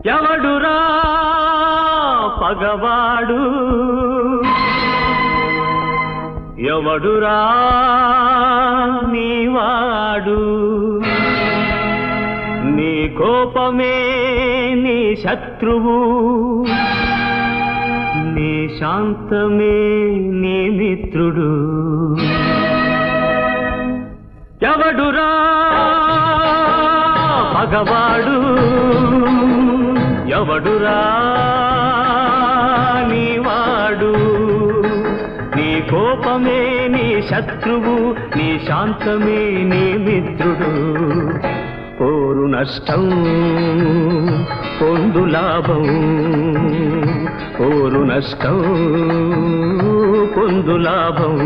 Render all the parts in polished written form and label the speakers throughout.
Speaker 1: ఎవడురా పగవాడు ఎవడురా నీవాడు నీ కోపమే నీ శత్రువు నీ శాంతమే నీ మిత్రుడు ఎవడురా పగవాడు ఎవడురా నీవాడు నీ కోపమే నీ శత్రువు నీ శాంతమే నీ మిత్రుడు కోరు నష్టం పొందు లాభం కోరు నష్టం పొందు లాభం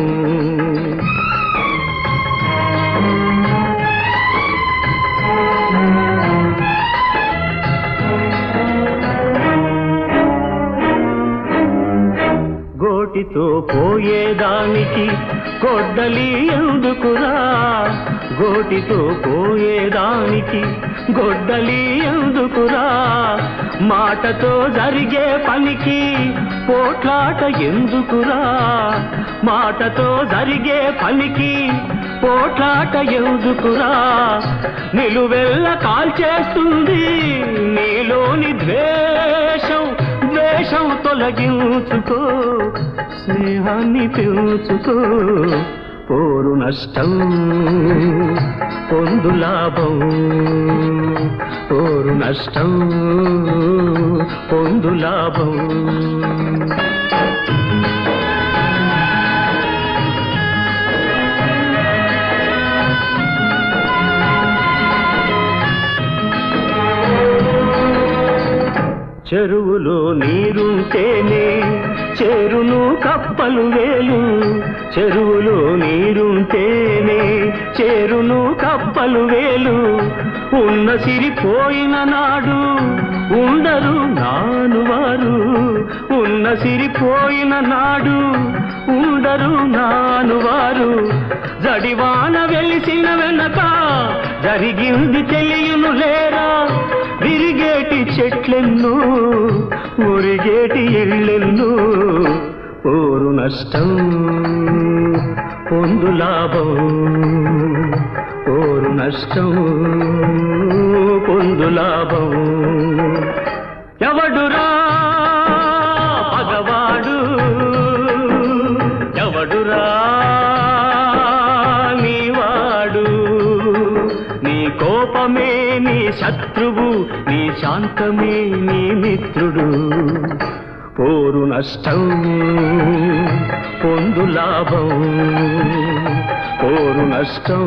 Speaker 1: గోటితో పోయేదానికి గొడ్డలి ఎందుకురా గోటితో పోయేదానికి గొడ్డలి ఎందుకురా మాటతో జరిగే పనికి పోట్లాట ఎందుకురా మాటతో జరిగే పనికి పోట్లాట ఎందుకురా నిలువెల్ల కాల్చేస్తుంది నీలోని ద్వేషం ద్వేషం తొలగించుకో స్నేహాన్ని పెంచుకో పోరు నష్టం పొందు లాభం పోరు నష్టం పొందు లాభం చెరువులో నీరుంటేనే చేరును కప్పలు వేలు చెరువులో నీరుంటేనే చేరును కప్పలు వేలు ఉన్న సిరిపోయిన నాడు ఉండరు నానువారు ఉన్న సిరిపోయిన నాడు ఉండరు నానువారు జడివాన వెలిసిన వెనక జరిగింది తెలియను లేరా విరిగేటి చెట్లెన్నో ఊరిగేటి ఇళ్ళెన్నో పోరు నష్టం పొందు లాభం పోరు నష్టం పొందు లాభం ఎవడురా పగవాడు ఎవడురా నీవాడు నీ కోపమే నీ శత్రువు నీ శాంతమే నీ మిత్రుడు పోరు నష్టం పొందు లాభం పోరు నష్టం